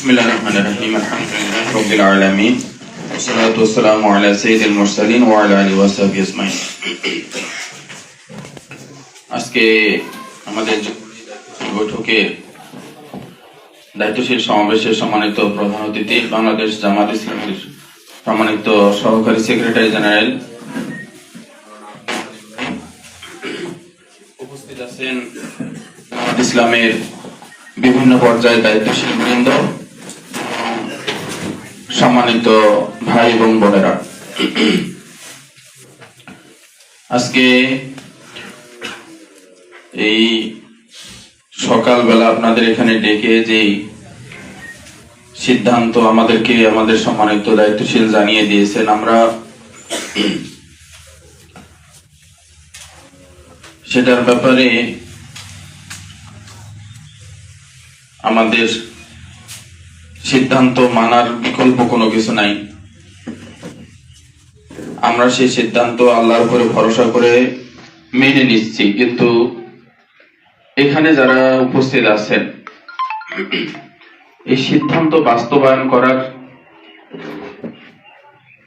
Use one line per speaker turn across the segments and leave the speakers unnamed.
बिस्मिल्लाहिर्रहमानिर्रहीम अल्हम्दुलिल्लाहि रब्बिल आलामीन वस्सलातु वस्सलामु अला साय्यिदिल मुरसालिन ওয়া আলা আলিহি ওয়া সাহবিহি আজমাইন। আজকে আমাদের বৈঠকের দায়িত্বশীল সমাবেশের সম্মানিত প্রধান অতিথি বাংলাদেশ জামাত ইসলামীর সম্মানিত সহকারী সেক্রেটারি জেনারেল উপস্থিত আছেন, জামাত ইসলামের বিভিন্ন পর্যায়ে দায়িত্বশীল বৃন্দ, সম্মানিত ভাই এবং বোনেরা, আজকে এই সকালবেলা আপনাদের এখানে ডেকে যে সিদ্ধান্ত আমাদেরকে আমাদের সম্মানিত দায়িত্বশীল জানিয়ে দিয়েছেন, আমরা সেটার ব্যাপারে আমাদের সিদ্ধান্ত মানার বিকল্প কোনো কিছু নাই। আমরা সেই সিদ্ধান্ত আল্লাহর উপরে ভরসা করে মেনে নিচ্ছি, কিন্তু এখানে যারা উপস্থিত আছেন এই সিদ্ধান্ত বাস্তবায়ন করার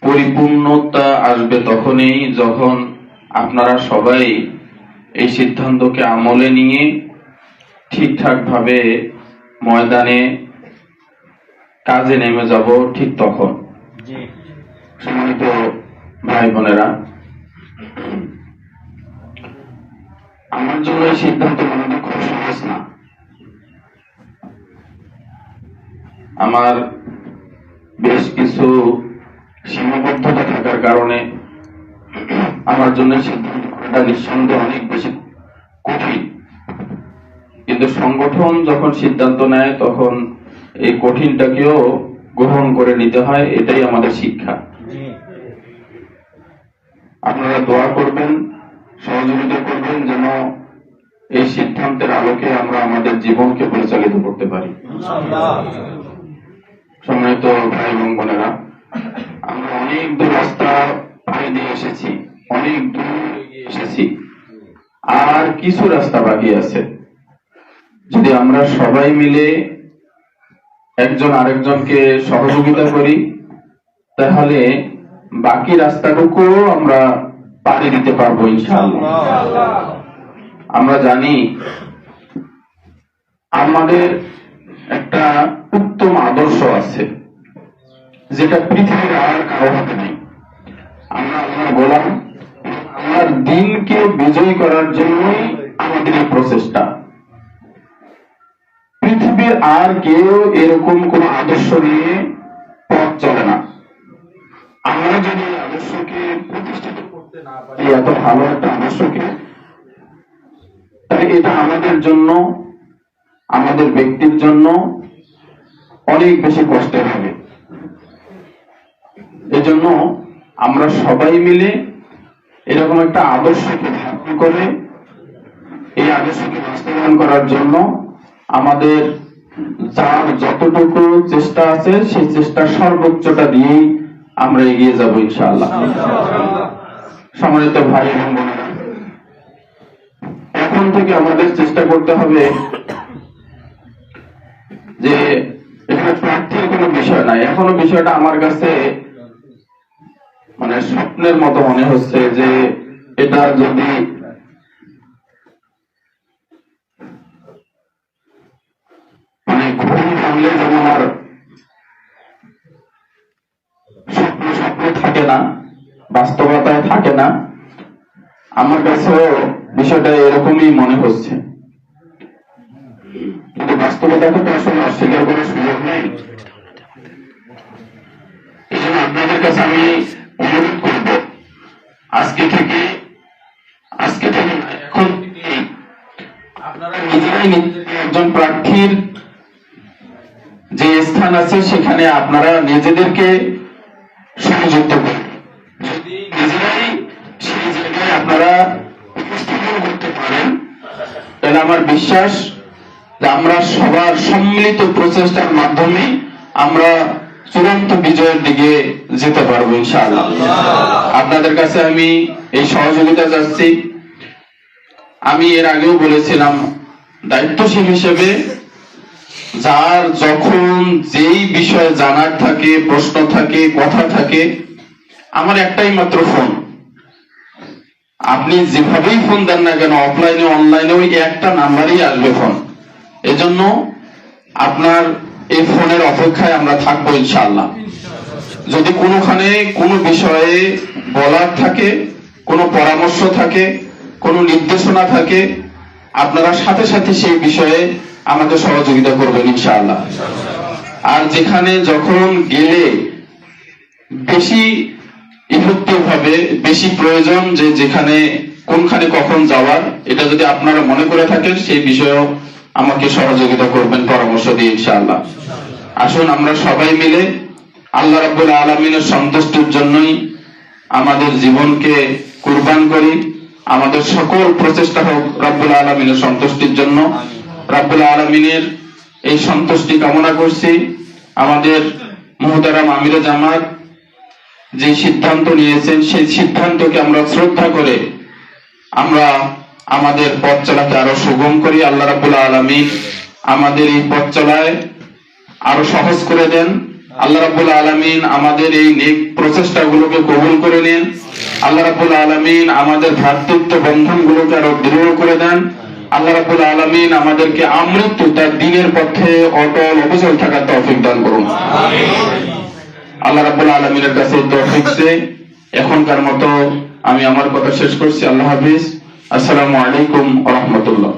পরিপূর্ণতা আসবে তখনই যখন আপনারা সবাই এই সিদ্ধান্তকে আমলে নিয়ে ঠিকঠাক ভাবে ময়দানে কাজে নেমে যাব, ঠিক তখন। সম্মানিত ভাই বোনেরা, আমার জন্য এই সিদ্ধান্ত নেওয়া খুব সহজ না। আমার বেশ কিছু সীমাবদ্ধতা থাকার কারণে আমার জন্য সিদ্ধান্ত করাটা নিঃসন্দেহে অনেক বেশি কঠিন, কিন্তু সংগঠন যখন সিদ্ধান্ত নেয় তখন এই কঠিনটাকেও গ্রহণ করে নিতে হয়, এটাই আমাদের শিক্ষা। আপনারা দোয়া করবেন, সহযোগিতা করবেন যেন এই সিদ্ধান্তের আলোকে আমরা আমাদের জীবনকে পরিচালিত করতে পারি। সম্মানিত ভাই এবং বোনেরা, আমরা অনেক দূর রাস্তা পাড়ি দিয়ে এসেছি, অনেক দূর এসেছি, আর কিছু রাস্তা বাকি আছে। যদি আমরা সবাই মিলে একজন আরেকজনকে সহযোগিতা করি তাহলে বাকি রাস্তাটুকু আমরা পাড়ি দিতে পারবো ইনশাআল্লাহ। আমরা জানি আমাদের একটা উত্তম আদর্শ আছে যেটা পৃথিবীর আর কারো হাতে নেই। আমরা আল্লাহর গোলাম, আল্লাহর দ্বীনকে বিজয়ী করার জন্যই আমাদের এই প্রচেষ্টা। পৃথিবীর আর কেউ এরকম কোন আদর্শ নিয়ে পথ চলে না। আমরা যদি আদর্শকে প্রতিষ্ঠিত করতে না পারি, এত ভালো একটা আদর্শকে, তাহলে এটা আমাদের জন্য, আমাদের ব্যক্তির জন্য অনেক বেশি কষ্টের হবে। এজন্য আমরা সবাই মিলে এরকম একটা আদর্শকে ধারণ করে এই আদর্শকে বাস্তবায়ন করার জন্য আমাদের যার যতটুকু চেষ্টা আছে সেই চেষ্টা সর্বোচ্চটা দিয়েই আমরা এগিয়ে যাব ইনশাআল্লাহ। সম্মানিত ভাই এবং বোনেরা, এখন থেকে আমাদের চেষ্টা করতে হবে যে এখানে প্রার্থীর কোনো বিষয় নাই। এখনো বিষয়টা আমার কাছে মানে স্বপ্নের মতো মনে হচ্ছে যে এটা যদি ঘুম ভাঙলে যেমন আর স্বপ্ন থাকে না, বাস্তবতায় থাকে না, আমার কাছেও বিষয়টা এরকমই মনে হচ্ছে। কিন্তু বাস্তবতাকে তো আসলে অস্বীকার করার সুযোগ নেই। এই জন্য আপনাদের কাছে আমি অনুরোধ করব, আজকে থেকে এখন থেকেই আপনারা নিজেরাই নিজেদেরকে একজন প্রার্থীর যে স্থান আছে সেখানে আপনারা নিজেদেরকে সংযুক্ত করুন। যদি নিজেরাই সেই জায়গায় আপনারা উপস্থাপন করতে পারেন তাহলে আমার বিশ্বাস যে আমরা সবার সম্মিলিত প্রচেষ্টার মাধ্যমে আমরা চূড়ান্ত বিজয়ের দিকে যেতে পারবো ইনশাআল্লাহ। আপনাদের কাছে আমি এই সহযোগিতা চাচ্ছি। আমি এর আগেও বলেছিলাম, দায়িত্বশীল হিসেবে যার যখন যেই বিষয়ে জানার থাকে, প্রশ্ন থাকে, কথা থাকে, আমার একটাই মাত্র ফোন। আপনি যেভাবেই ফোন দেন না কেন, অফলাইনে অনলাইনে ওই একটা নাম্বারই আসবে ফোন। এজন্য আপনার এই ফোনের অপেক্ষায় আমরা থাকবো ইনশাআল্লাহ। যদি কোনোখানে কোনো বিষয়ে বলার থাকে, কোনো পরামর্শ থাকে, কোনো নির্দেশনা থাকে, আপনারা সাথে সাথে সেই বিষয়ে আমাকে সহযোগিতা করবেন ইনশাআল্লাহ। আর যেখানে যখন গেলে বেশি ইফেক্টিভ হবে, বেশি প্রয়োজন যে যেখানে কোনখানে কখন যাওয়ার, এটা যদি আপনারা মনে করে থাকেন সেই বিষয়েও আমাকে সহযোগিতা করবেন পরামর্শ দিয়ে ইনশাআল্লাহ। আসুন আমরা সবাই মিলে আল্লাহ রাব্বুল আলামিনের সন্তুষ্টির জন্যই আমাদের জীবনকে কুরবান করি। আমাদের সকল প্রচেষ্টা হোক রাব্বুল আলামিনের সন্তুষ্টির জন্য। রাব্বুল আলামিনের এই সন্তুষ্টি কামনা করছি। আমাদের মুহতারাম আমিরে জামাত যে সিদ্ধান্ত নিয়েছেন, সেই সিদ্ধান্তকে আমরা শ্রদ্ধা করে আমরা আমাদের পথ চলাকে আরো সুগম করি। আল্লাহ রাব্বুল আলামিন আমাদের এই পথ চলায় আরো সহজ করে দেন। আল্লাহ রাব্বুল আলামিন আমাদের এই নেক প্রচেষ্টাগুলোকে কবুল করে নেন। আল্লাহ রাব্বুল আলামিন আমাদের ভ্রাতৃত্ব বন্ধনগুলোকে আরো দৃঢ় করে দেন। আল্লাহ রাব্বুল আলামিন আমাদেরকে আমৃত্যু তার দ্বীনের পথে অটল অবিচল থাকার তৌফিক দান করুন। আল্লাহ রাব্বুল আলামিনের কাছে তৌফিক চেয়ে এখনকার মতো আমি আমার কথা শেষ করছি। আল্লাহ হাফেজ। আসসালামু আলাইকুম ওয়া রাহমাতুল্লাহ।